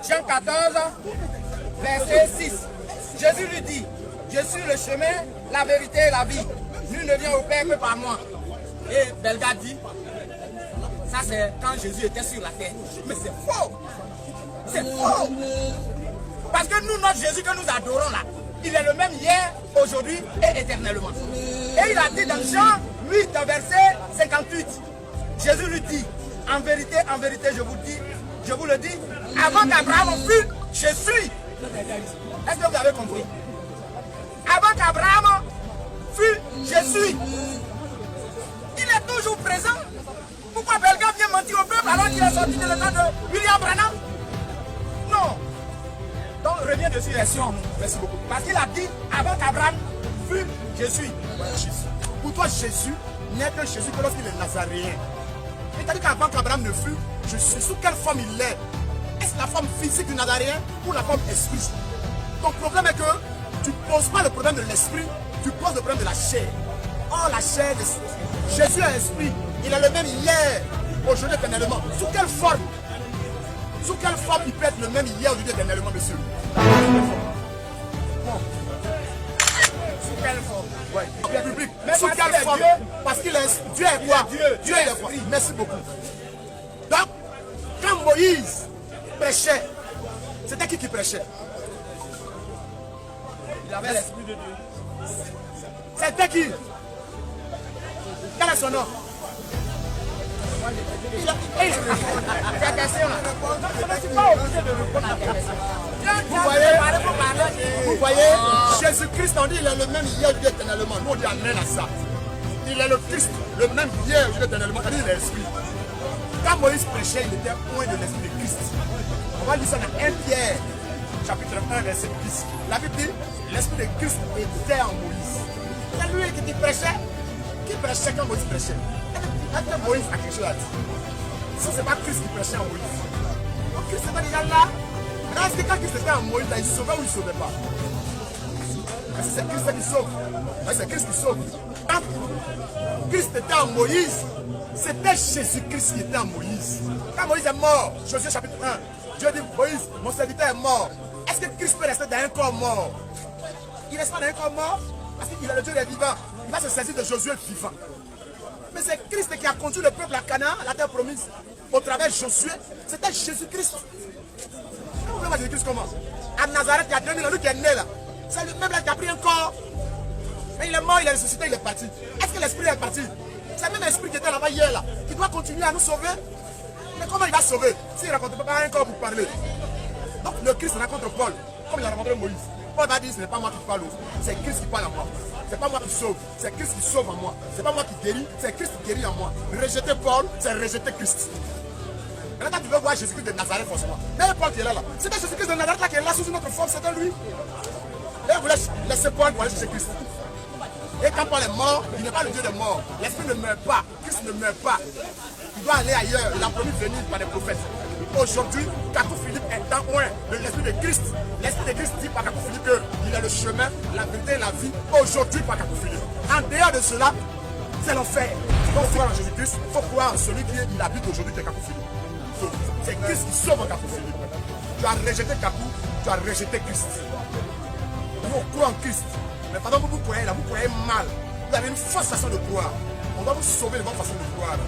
Jean 14, verset 6. Jésus lui dit, je suis le chemin, la vérité et la vie. Nul ne vient au Père que par moi. Et Belga dit, ça c'est quand Jésus était sur la terre. Mais c'est faux. C'est faux. Parce que nous, notre Jésus que nous adorons là, il est le même hier, aujourd'hui et éternellement. Et il a dit dans Jean 8, verset 58, Jésus lui dit, en vérité, je vous le dis, avant qu'Abraham fût, je suis. Est-ce que vous avez compris? Avant qu'Abraham fût, je suis. Il est toujours présent. Pourquoi Belga vient mentir au peuple alors qu'il est sorti de l'état de William Branham? Non. Donc reviens dessus, merci beaucoup. Parce qu'il a dit, avant qu'Abraham fût, je suis. Pour toi, Jésus n'est que Jésus que lorsqu'il est nazaréen. C'est-à-dire qu'avant qu'Abraham ne fût, je suis. Sous quelle forme il est? Est-ce la forme physique du nazaréen ou la forme esprit? Ton problème est que tu ne poses pas le problème de l'esprit, tu poses le problème de la chair. Oh, la chair, Jésus est esprit. Il est le même hier, aujourd'hui, éternellement. Sous quelle forme? Sous quelle forme il peut être le même hier, aujourd'hui, éternellement, monsieur? Sous quelle forme? Ouais. Mais sous quelle forme? Parce qu'il est Dieu est quoi? Dieu est quoi? Merci beaucoup. Donc, quand Moïse prêchait, c'était qui prêchait? Il avait l'esprit de Dieu. C'était qui? Quel est son nom? Vous voyez, Jésus-Christ, on dit il est le même hier, Dieu éternellement. Nous on dit amen à ça. Il est le Christ, le même hier, Dieu éternellement. Il est l'esprit. Quand Moïse prêchait, il était point de l'esprit de Christ. On va lire ça dans 1 Pierre, chapitre 1, verset 10. La Bible dit, l'esprit de Christ était en Moïse. C'est lui qui prêchait. Qui prêchait quand Moïse prêchait? Est-ce que Moïse a quelque chose à dire? Si ce n'est pas Christ qui prêchait en Moïse. Donc Christ était déjà là. Mais est-ce que quand Christ était en Moïse, là, il sauvait ou il ne sauvait pas? Parce que c'est Christ qui sauve. C'est Christ qui sauve. Quand Christ était en Moïse, c'était Jésus-Christ qui était en Moïse. Quand Moïse est mort, Josué chapitre 1, Dieu dit, Moïse, mon serviteur est mort. Est-ce que Christ peut rester dans un corps mort? Il ne reste pas dans un corps mort parce qu'il est le Dieu des vivants. Il va se saisir de Josué vivant. Mais c'est Christ qui a conduit le peuple à Canaan, la terre promise, au travers de Josué. C'était Jésus-Christ. Vous voulez voir Jésus-Christ comment? À Nazareth, il y a 2000 ans, lui qui est né là. C'est lui-même là qui a pris un corps. Mais il est mort, il est ressuscité, il est parti. Est-ce que l'esprit est parti? C'est le même esprit qui était là-bas hier là. Qui doit continuer à nous sauver. Mais comment il va sauver s'il ne rencontre pas un corps pour parler? Donc le Christ rencontre Paul, comme il a rencontré Moïse. Paul va dire, ce n'est pas moi qui parle, c'est Christ qui parle en moi. C'est pas moi qui sauve, c'est Christ qui sauve en moi. C'est pas moi qui guéris, c'est Christ qui guérit en moi. Rejeter Paul, c'est rejeter Christ. Et là, tu veux voir Jésus-Christ de Nazareth forcément. Mais Paul qui est là, c'était Jésus-Christ de Nazareth là qui est là sous une autre forme, c'était lui. Et vous laissez Paul pour aller chercher Christ. Et quand Paul est mort, il n'est pas le Dieu des morts. L'esprit ne meurt pas, Christ ne meurt pas. Il doit aller ailleurs, il a promis de venir par des prophètes. Aujourd'hui, Kakou Philippe est en loin de l'esprit de Christ. L'esprit de Christ dit par Kakou Philippe qu'il est le chemin, la vérité et la vie. Aujourd'hui, par Kakou Philippe. En dehors de cela, c'est l'enfer. Il faut croire en Jésus-Christ, il faut croire en celui qui habite aujourd'hui de Kakou Philippe. C'est Christ qui sauve en Kakou Philippe. Tu as rejeté Kakou, tu as rejeté Christ. Nous, on croit en Christ. Mais pendant que vous croyez là, vous croyez mal. Vous avez une fausse façon de croire. On doit vous sauver de votre façon de croire.